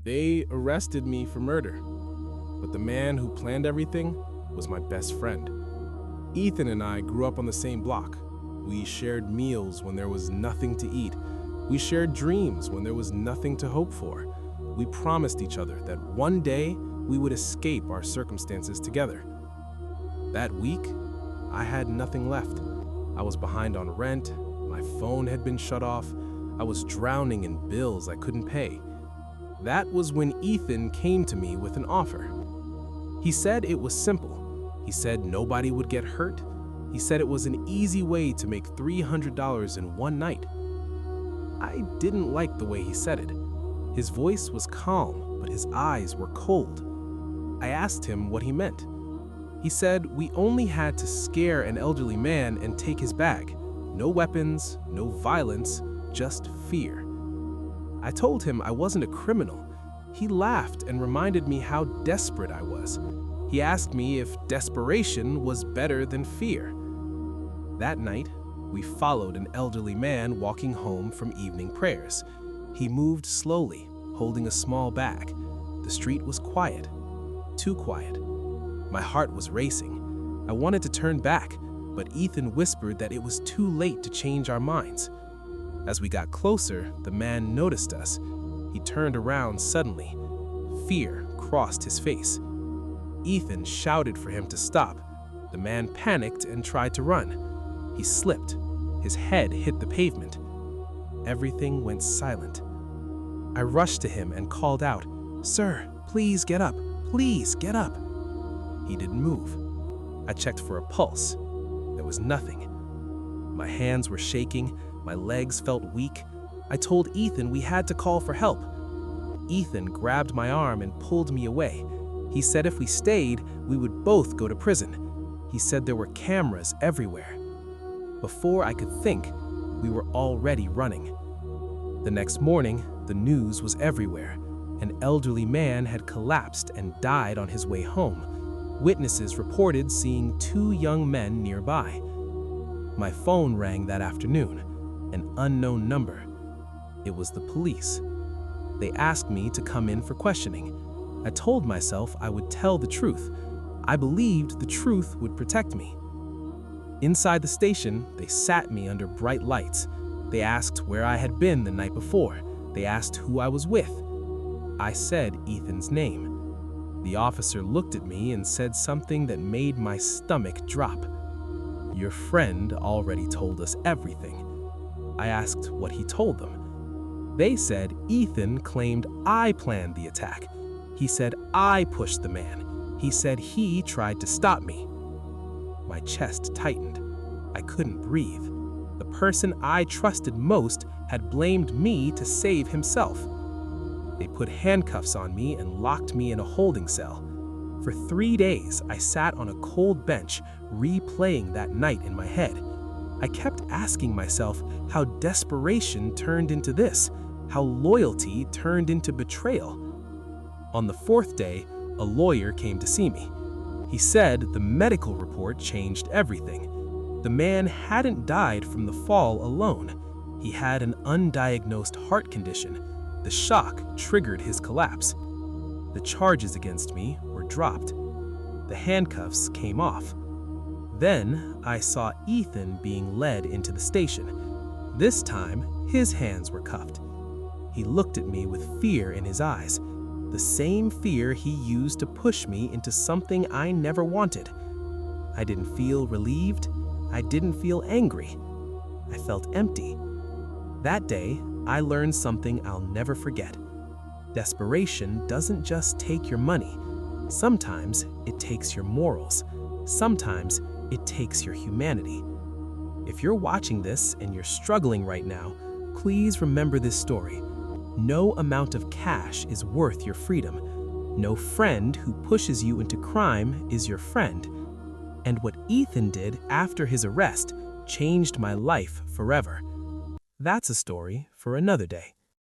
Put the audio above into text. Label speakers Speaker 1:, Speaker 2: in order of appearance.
Speaker 1: They arrested me for murder, but the man who planned everything was my best friend. Ethan and I grew up on the same block. We shared meals when there was nothing to eat. We shared dreams when there was nothing to hope for. We promised each other that one day we would escape our circumstances together. That week, I had nothing left. I was behind on rent, my phone had been shut off, I was drowning in bills I couldn't pay. That was when Ethan came to me with an offer. He said it was simple. He said nobody would get hurt. He said it was an easy way to make $300 in one night. I didn't like the way he said it. His voice was calm, but his eyes were cold. I asked him what he meant. He said we only had to scare an elderly man and take his bag. No weapons, no violence, just fear. I told him I wasn't a criminal. He laughed and reminded me how desperate I was. He asked me if desperation was better than fear. That night, we followed an elderly man walking home from evening prayers. He moved slowly, holding a small bag. The street was quiet, too quiet. My heart was racing. I wanted to turn back, but Ethan whispered that it was too late to change our minds. As we got closer, the man noticed us. He turned around suddenly. Fear crossed his face. Ethan shouted for him to stop. The man panicked and tried to run. He slipped. His head hit the pavement. Everything went silent. I rushed to him and called out, "Sir, please get up. Please get up." He didn't move. I checked for a pulse. There was nothing. My hands were shaking. My legs felt weak. I told Ethan we had to call for help. Ethan grabbed my arm and pulled me away. He said if we stayed, we would both go to prison. He said there were cameras everywhere. Before I could think, we were already running. The next morning, the news was everywhere. An elderly man had collapsed and died on his way home. Witnesses reported seeing two young men nearby. My phone rang that afternoon, an unknown number. It was the police. They asked me to come in for questioning. I told myself I would tell the truth. I believed the truth would protect me. Inside the station, they sat me under bright lights. They asked where I had been the night before. They asked who I was with. I said Ethan's name. The officer looked at me and said something that made my stomach drop. "Your friend already told us everything." I asked what he told them. They said Ethan claimed I planned the attack. He said I pushed the man. He said he tried to stop me. My chest tightened. I couldn't breathe. The person I trusted most had blamed me to save himself. They put handcuffs on me and locked me in a holding cell. For 3 days, I sat on a cold bench, replaying that night in my head. I kept asking myself how desperation turned into this, how loyalty turned into betrayal. On the 4th day, a lawyer came to see me. He said the medical report changed everything. The man hadn't died from the fall alone. He had an undiagnosed heart condition. The shock triggered his collapse. The charges against me were dropped. The handcuffs came off. Then I saw Ethan being led into the station. This time, his hands were cuffed. He looked at me with fear in his eyes, the same fear he used to push me into something I never wanted. I didn't feel relieved. I didn't feel angry. I felt empty. That day, I learned something I'll never forget. Desperation doesn't just take your money. Sometimes it takes your morals. Sometimes it takes your humanity. If you're watching this and you're struggling right now, please remember this story. No amount of cash is worth your freedom. No friend who pushes you into crime is your friend. And what Ethan did after his arrest changed my life forever. That's a story for another day.